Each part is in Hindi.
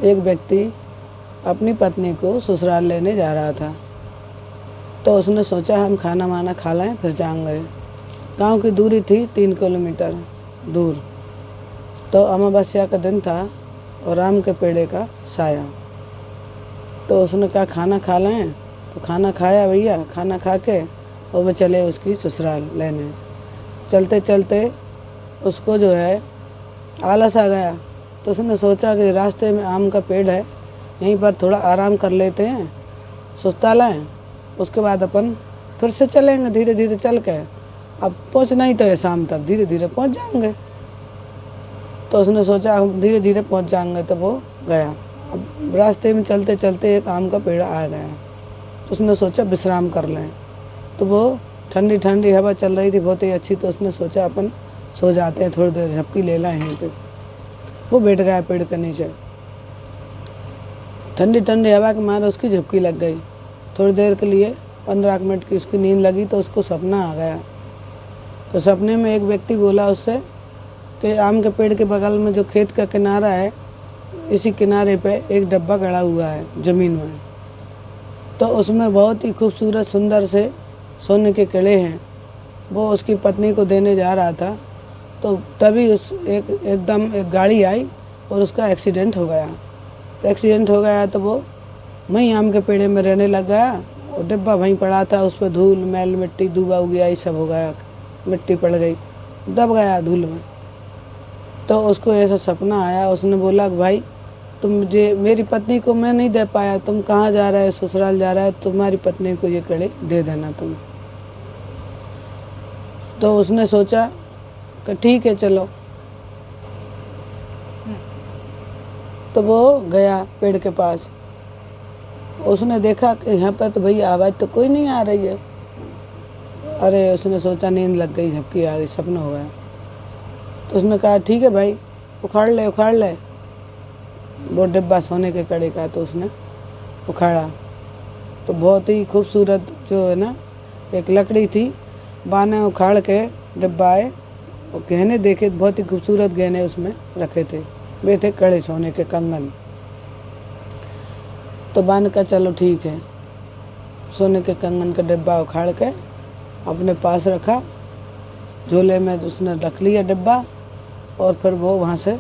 एक व्यक्ति अपनी पत्नी को ससुराल लेने जा रहा था, तो उसने सोचा हम खाना वाना खा लें फिर जाएंगे। गांव की दूरी थी 3 किलोमीटर दूर। तो अमावस्या का दिन था और आम के पेड़े का साया। तो उसने कहा खाना खा लें, तो खाना खाया भैया। खाना खा के और वो चले उसकी ससुराल लेने। चलते चलते उसको जो है आलस आ गया, तो उसने सोचा कि रास्ते में आम का पेड़ है, यहीं पर थोड़ा आराम कर लेते हैं, सुस्ता लाएँ, उसके बाद अपन फिर से चलेंगे। धीरे धीरे चल के अब पहुँचना ही तो है शाम तक, धीरे धीरे पहुँच जाएंगे। तो उसने सोचा हम धीरे धीरे पहुँच जाएंगे। तो वो गया। अब रास्ते में चलते चलते एक आम का पेड़ आ गया, तो उसने सोचा विश्राम कर लें। तो वो ठंडी ठंडी हवा चल रही थी बहुत ही अच्छी, तो उसने सोचा अपन सो जाते हैं, थोड़ी देर झपकी ले लें यहीं पे। वो बैठ गया पेड़ के नीचे। ठंडी ठंडी हवा के मारे उसकी झपकी लग गई। थोड़ी देर के लिए 15 मिनट की उसकी नींद लगी, तो उसको सपना आ गया। तो सपने में एक व्यक्ति बोला उससे कि आम के पेड़ के बगल में जो खेत का किनारा है, इसी किनारे पे एक डब्बा गड़ा हुआ है ज़मीन में। तो उसमें बहुत ही खूबसूरत सुंदर से सोने के कड़े हैं। वो उसकी पत्नी को देने जा रहा था, तो तभी एकदम एक गाड़ी आई और उसका एक्सीडेंट हो गया। तो एक्सीडेंट हो गया तो वो वहीं आम के पेड़े में रहने लग गया, और डिब्बा वहीं पड़ा था, उस पर धूल मैल मिट्टी दूबा हो गया, ये सब हो गया, मिट्टी पड़ गई, दब गया धूल में। तो उसको ऐसा सपना आया। उसने बोला कि भाई तुम मुझे, मेरी पत्नी को मैं नहीं दे पाया, तुम कहाँ जा रहे हो, ससुराल जा रहा है, तुम्हारी पत्नी को ये कड़े दे देना तुम। तो उसने सोचा कि ठीक है चलो। तो वो गया पेड़ के पास। उसने देखा कि यहाँ पर तो भाई आवाज़ तो कोई नहीं आ रही है। अरे उसने सोचा नींद लग गई, झपकी आ गई, सपना हो गया। तो उसने कहा ठीक है भाई, उखाड़ ले वो डिब्बा सोने के कड़े का। तो उसने उखाड़ा तो बहुत ही खूबसूरत जो है ना एक लकड़ी थी, बाने उखाड़ के डिब्बा आए और गहने देखे, बहुत ही खूबसूरत गहने उसमें रखे थे, वे थे कड़े सोने के कंगन। तो बान का चलो ठीक है, सोने के कंगन का डिब्बा उखाड़ के अपने पास रखा, झोले में उसने रख लिया डिब्बा, और फिर वो वहाँ से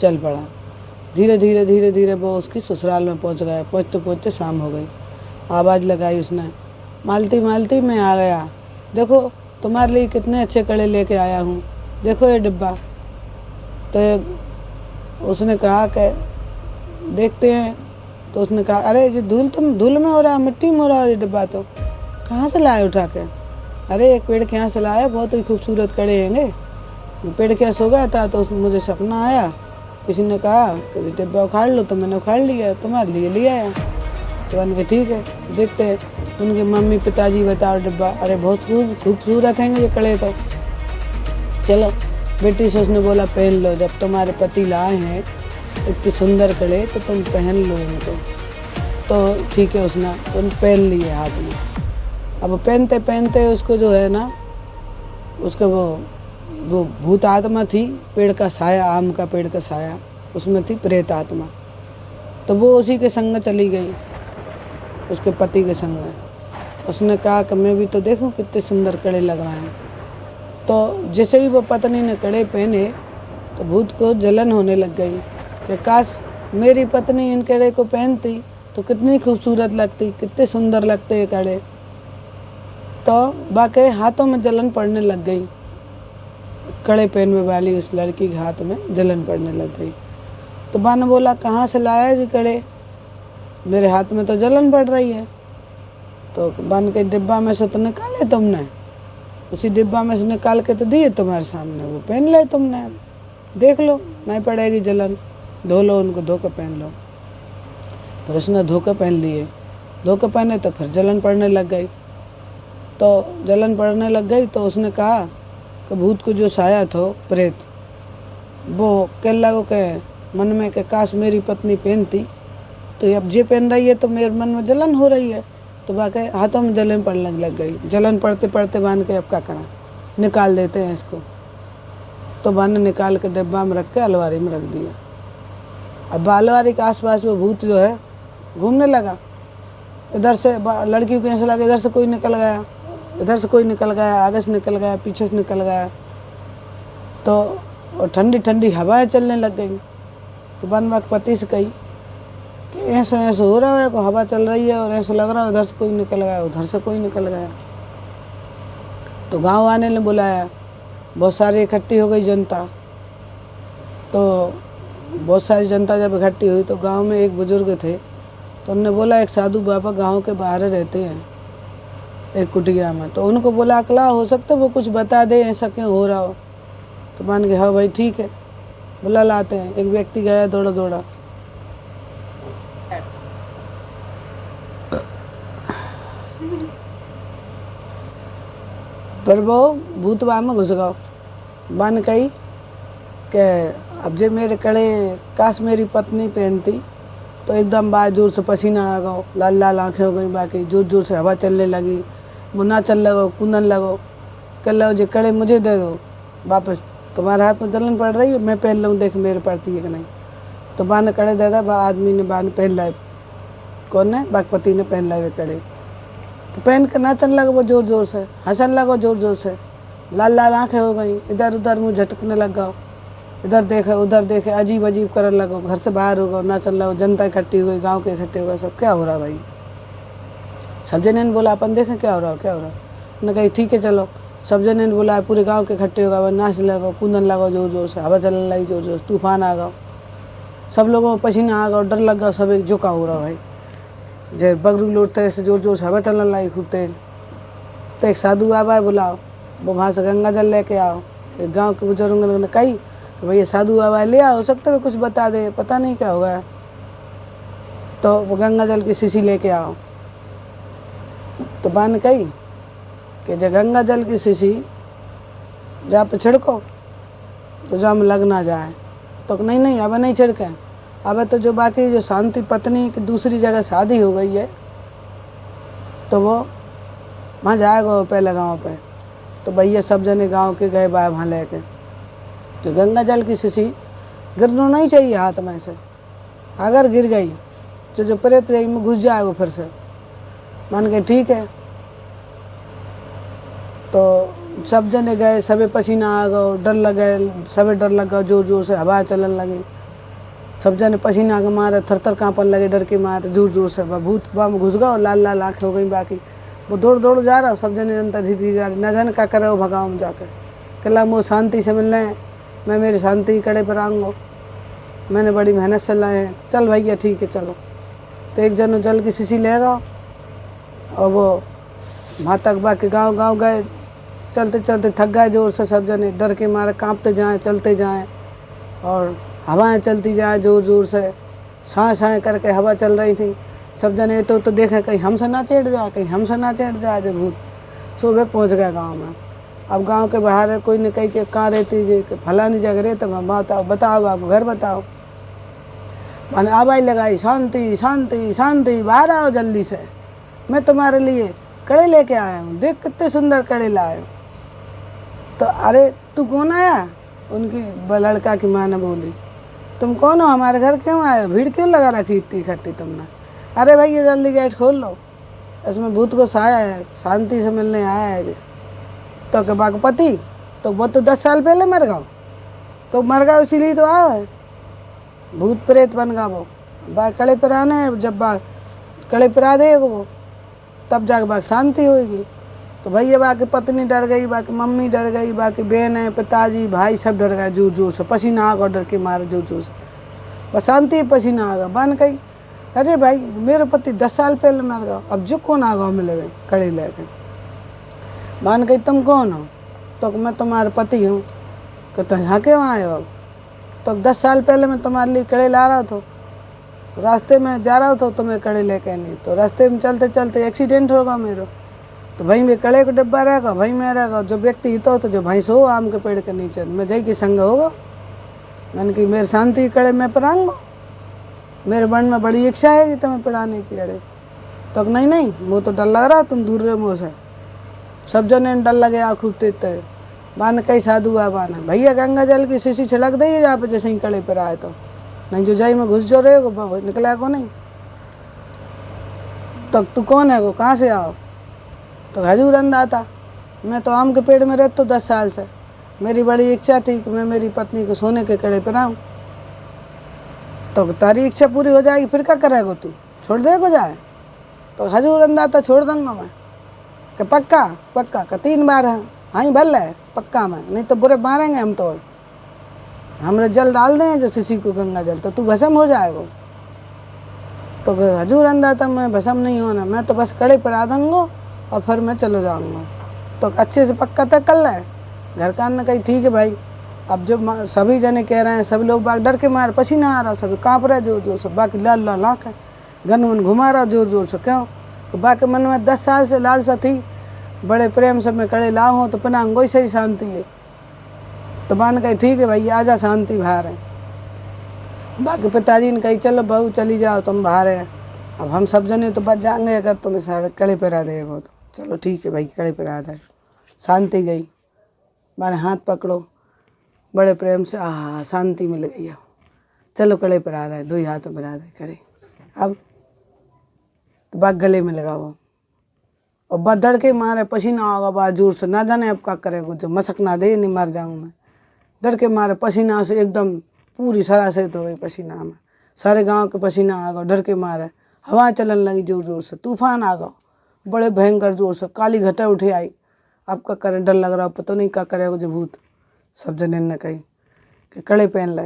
चल पड़ा। धीरे धीरे धीरे धीरे वो उसकी ससुराल में पहुँच गया। पहुँचते पहुँचते शाम हो गई। आवाज़ लगाई उसने, मालती मालती मैं आ गया, देखो तुम्हारे लिए कितने अच्छे कड़े लेके आया हूँ, देखो ये डिब्बा। तो उसने कहा कि देखते हैं। तो उसने कहा अरे ये धूल में हो रहा है, मिट्टी में हो रहा है, ये डिब्बा तो कहाँ से लाए उठा के? अरे एक पेड़ के यहाँ से लाया, बहुत ही खूबसूरत कड़े हैंगे। पेड़ के यहाँ सो गया था तो मुझे सपना आया, किसी ने कहा कि डिब्बा उखाड़ लो, तो मैंने उखाड़ लिया, तुम्हारे लिए ले आया। तो मैंने कहा ठीक है देखते हैं। उनके मम्मी पिताजी बताओ डिब्बा, अरे बहुत खूबसूरत हैं ये कड़े। तो चलो बेटी से उसने बोला पहन लो, जब तुम्हारे पति लाए हैं इतनी सुंदर कड़े तो तुम पहन लो इनको। तो ठीक है उसने तो पहन लिए हाथ में। अब पहनते पहनते उसको जो है ना, उसके वो भूत आत्मा थी, पेड़ का साया, आम का पेड़ का साया, उसमें थी प्रेत आत्मा। तो वो उसी के संग चली गई, उसके पति के संग। उसने कहा कि मैं भी तो देखूं कितने सुंदर कड़े लग रहे हैं। तो जैसे ही वो पत्नी ने कड़े पहने तो भूत को जलन होने लग गई कि काश मेरी पत्नी इन कड़े को पहनती तो कितनी खूबसूरत लगती, कितने सुंदर लगते ये कड़े। तो वाकई हाथों में जलन पड़ने लग गई, कड़े पहनने वाली उस लड़की के हाथ में जलन पड़ने लग गई। तो बा ने बोला कहाँ से लाया जी कड़े, मेरे हाथ में तो जलन पड़ रही है। तो बन के डिब्बा में से तो निकाले तुमने, उसी डिब्बा में से निकाल के तो दिए तुम्हारे सामने, वो पहन ले तुमने, देख लो नहीं पड़ेगी जलन, धो लो उनको, धो के पहन लो। फिर उसने धो के पहन लिए, धो के पहने तो फिर जलन पड़ने लग गई। तो जलन पड़ने लग गई तो उसने कहा कि भूत को जो साया था प्रेत, वो कह लगो के मन में कि काश मेरी पत्नी पहनती, तो अब जे पहन रही है तो मेरे मन में जलन हो रही है। तो वाकई हाथों में जलन पड़ने लग गई। जलन पड़ते पड़ते बांध के अब क्या करें, निकाल देते हैं इसको। तो बांध निकाल के डिब्बा में रख के अलमारी में रख दिया। अब बालवाड़ी के आसपास वो भूत जो है घूमने लगा। इधर से लड़की को ऐसा लगा इधर से कोई निकल गया, इधर से कोई निकल गया, आगे से निकल गया, पीछे से निकल गया। तो ठंडी ठंडी हवाएं चलने लग गई। तो बनवा के पति से कही कि ऐसा ऐसा हो रहा है, को हवा चल रही है और ऐसा लग रहा है उधर से कोई निकल गया, उधर से कोई निकल गया। तो गांव वाले ने बुलाया, बहुत सारी इकट्ठी हो गई जनता। तो बहुत सारी जनता जब इकट्ठी हुई तो गांव में एक बुजुर्ग थे, तो उन्होंने बोला एक साधु बाबा गांव के बाहर रहते हैं एक कुटिया में, तो उनको बुला के ला, हो सकता है वो कुछ बता दे ऐसा क्यों हो रहा हो। तो मान गए हाँ भाई ठीक है, बुला लाते हैं। एक व्यक्ति गया दौड़ा दौड़ा, पर वो भूत बा में घुस गओ। बन कही कि अब जब मेरे कड़े काश मेरी पत्नी पहनती, तो एकदम बाय जोर से पसीना आ गओ, लाल लाल आँखें हो गई, बाकी जोर जोर से हवा चलने लगी, मुन्ना चल लगो, कूदन लगो, कह लो जो कड़े मुझे दे दो वापस, तुम्हारे हाथ में जलन पड़ रही है, मैं पहन लूँ, देख मेरे पड़ती है कि नहीं। तो बान कड़े दे दा, आदमी ने बान पहन लाए, कौन ने, बागपति ने पहन लाए वे कड़े। तो पहन कर नाचन लगो वो जोर जोर से, हंसन लगो जोर जोर से, लाल लाल आँखें हो गई, इधर उधर मुँह झटकने लग गओ, इधर देखे उधर देखे, अजीब अजीब करने लगो, घर से बाहर हो गओ, नाचन लगो, जनता इकट्ठी हुई, गाँव के इकट्ठे हो गए, सब क्या हो रहा भाई। सब जने ने बोला अपन देखें क्या हो रहा, क्या हो रहा। उन्होंने कही ठीक है चलो। सब जने ने बोला, पूरे गांव के इकट्ठे हो गए, नाच लगो, कूदन लगो जोर जोर से, हवा चलने लगी जोर जोर से, तूफान आ गया, सब लोगों को पसीना आ गया, डर लग गया, सब एक झुका हो रहा भाई, जय बगरू लौटते ऐसे जोर जोर से हवा चलने लगी खूब तेज। तो एक साधु बाबा बुलाओ, वो वहाँ से गंगा जल लेके आओ। एक गाँव के बुजुर्गों ने कही कि भैया साधु बाबा ले आओ, हो सकता है कुछ बता दे, पता नहीं क्या हो गया। तो वो गंगा जल की शीशी लेके आओ। तो बान कही कि जब गंगा जल की शीशी जहाँ पे छिड़को तो जहाँ में लग ना जाए। तो नहीं नहीं अब नहीं छिड़के, अब तो जो बाकी जो शांति पत्नी की दूसरी जगह शादी हो गई है, तो वो वहाँ जाएगा पहले गांव पे। तो भैया सब जने गांव के गए बाय वहाँ लेके। तो गंगा जल की शीशी गिरना नहीं चाहिए हाथ में से, अगर गिर गई तो जो प्रेत गई में घुस जाएगा फिर से। मान के ठीक है। तो सब जने गए, सबे पसीना आ गओ, डर लगे, सबे डर लग गओ, जोर जोर से हवा चलन लगी, सब जने पसीना के मारे थर थर काँपन लगे, डर के मारे जोर जोर से। भूत बा में घुस गओ, लाल लाल आँखें हो गई, बाकी वो दौड़ दौड़ जा रहा, सब जने जनता धीरे धीरे जा रही, न जाने क्या करे वो भगाओ में जाकर। कहला वो शांति से मिलने हैं, मैं मेरी शांति कड़े पर आऊँगा, मैंने बड़ी मेहनत से लाए हैं, चल भैया ठीक है चलो। तो एक जन जल की शीशी लेगा और वो वहाँ तक बाकी गांव गांव गए, चलते चलते थक गए जोर से, सब जने डर के मारे कांपते जाएं, चलते जाएं और हवाएं चलती जाएं जोर जोर से, सांस सांस करके हवा चल रही थी। सब जने तो देखें कहीं हमसे ना चढ़ जाए, कहीं हमसे ना चढ़ जाए। जब भूत सुबह पहुँच गए गाँव में। अब गांव के बाहर है, कोई ने कही कि कहाँ रहती जी, फलानी जगह रहते, बताओ बताओ, आपको घर बताओ। मैंने आवाज़ लगाई, शांति शांति शांति, बाहर आओ जल्दी से, मैं तुम्हारे लिए कड़े लेके आया हूँ, देख कितने सुंदर कड़े लाए। तो अरे तू कौन आया, उनकी लड़का की माँ ने बोली, तुम कौन हो, हमारे घर क्यों आए हो, भीड़ क्यों लगा रखी इतनी इकट्ठी तुमने। अरे भाई ये जल्दी गेट खोल लो, इसमें भूत को साया है, शांति से मिलने आया है। तो के बागपति, तो वो तो 10 साल पहले मर गया, तो मर गया इसीलिए तो आया है, भूत प्रेत बन गया वो। बाग कड़े पर आने, जब बाग कड़े पर आ देगा वो, तब जाके बाग शांति होगी। तो भैया बाकी पत्नी डर गई, बाकी मम्मी डर गई, बाकी बहन है, पिताजी भाई सब डर गए जोर जोर से, पसीना आ गया डर के मारे जोर जोर से, बस शांति पसीना आ गया। बन गई अरे भाई मेरे पति 10 साल पहले मर गया, अब जो कौन आ गया मिले हुए कड़े लेके। बन गई तुम कौन हो, तो मैं तुम्हारे पति हूँ। तो तुम यहाँ क्यों आए हो, अब तो 10 साल पहले मैं तुम्हारे लिए कड़े ला रहा था, रास्ते में जा रहा था, तुम्हें कड़े लेके नहीं, तो रास्ते में चलते चलते एक्सीडेंट होगा मेरा, तो भाई में कड़े का डिब्बा रहेगा, भाई में रहेगा, जो व्यक्ति हित हो तो जो भैंस हो आम के पेड़ के नीचे, मैं जय की संग होगा। मैंने कि मेरे शांति कड़े में पढ़ाऊँगा, मेरे मन में बड़ी इच्छा है कि तुम्हें पढ़ाने की अड़े। तो नहीं नहीं वो तो डर लग रहा, तुम दूर रहे मुँह से। सब जने डर लगे आ खूब तेते बान कई साधु बाबा ने, भैया गंगा जल की शीशी छिड़क दी जहाँ पे जैसे ही कड़े पर आए। तो नहीं जो जाई में घुस जो रहे हो निकला को नहीं। तो तू कौन है वो, कहाँ से आओ? तो हजूर अंदाता, मैं तो आम के पेड़ में रहता 10 साल से। मेरी बड़ी इच्छा थी कि मैं मेरी पत्नी को सोने के कड़े पहनाऊँ। तो तारी इच्छा पूरी हो जाएगी फिर क्या करेगा तू, छोड़ देगा जाए? तो हजूर अंदाता छोड़ दूंगा मैं। कि पक्का पक्का का 3 बार है, हाँ ही भल है पक्का मैं, नहीं तो बुरे मारेंगे हम। तो हमरे जल डाल दें जो किसी को गंगा जल, तो तू भस्म हो जाएगा। तो हजूर अंदाता मैं भस्म नहीं होना, मैं तो बस कड़े पर आ दूँगा और फिर मैं चले जाऊँगा। तो अच्छे से पक्का तक कर ले। घर का ने कही ठीक है भाई। अब जब सभी जने कह रहे हैं, सभी लोग बाग डर के मारे, पसीना आ रहा, सभी काँप रहे जोर जोर से, बाकी लाल लाल आँख है, गन वन घुमा रहा जोर जोर से। क्यों? तो बाकी मन में 10 साल से लालसा थी, बड़े प्रेम से मैं कड़े लाऊँ तो पहनाऊँगा, ही सही शांति है। तो मान कही ठीक है भाई आजा, शांति बाहर है। बाकी पिताजी ने कही चलो बहू चली जाओ तुम बाहर है, अब हम सब जने तो बच जाएंगे अगर तुम्हें सारे कड़े पर आ देगा तो। चलो ठीक है भाई कड़े पर आ जाए, शांति गई। मारे हाथ पकड़ो बड़े प्रेम से, आह शांति मिल गई। अब चलो कड़े पर आ जाए, 2 ही हाथों पर आ जाए कड़े। अब तो बाग गले में लगाओ और बदड़ के मारे पसीना होगा बात जोर से, ना जाने अब क्या करेगा, जो मशक ना दे नहीं मर जाऊँ मैं। डर के मारे पसीना से एकदम पूरी सरासत हो गई पसीना में, सारे गांव के पसीना आ गया। डर के मारे हवा चलन लगी जोर जोर से, तूफान आ गया बड़े भयंकर जोर से, काली घटा उठे आई। अब क्या करें, डर लग रहा, पता नहीं क्या करेगा जो भूत। सब जने ने कही कि कड़े पहन ले।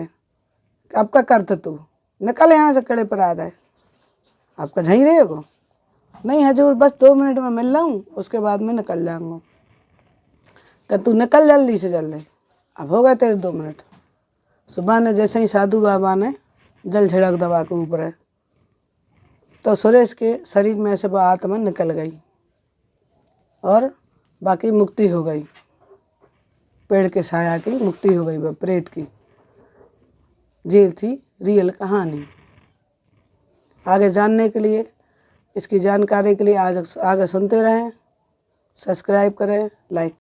अब क्या करते तू, निकल यहाँ से कड़े पर आ जाए। आपका झही रहेगा? नहीं हजूर बस 2 मिनट में मिल रहा हूँ, उसके बाद में निकल जाऊँगा। कि तू निकल जल्दी से जल्दी, अब हो गए तेरे 2 मिनट। सुबह ने जैसे ही साधु बाबा ने जल छिड़क दवा के ऊपर है, तो सुरेश के शरीर में से वह आत्मा निकल गई और बाकी मुक्ति हो गई। पेड़ के साया की मुक्ति हो गई, वह प्रेत की। ये थी रियल कहानी। आगे जानने के लिए, इसकी जानकारी के लिए आगे सुनते रहें, सब्सक्राइब करें, लाइक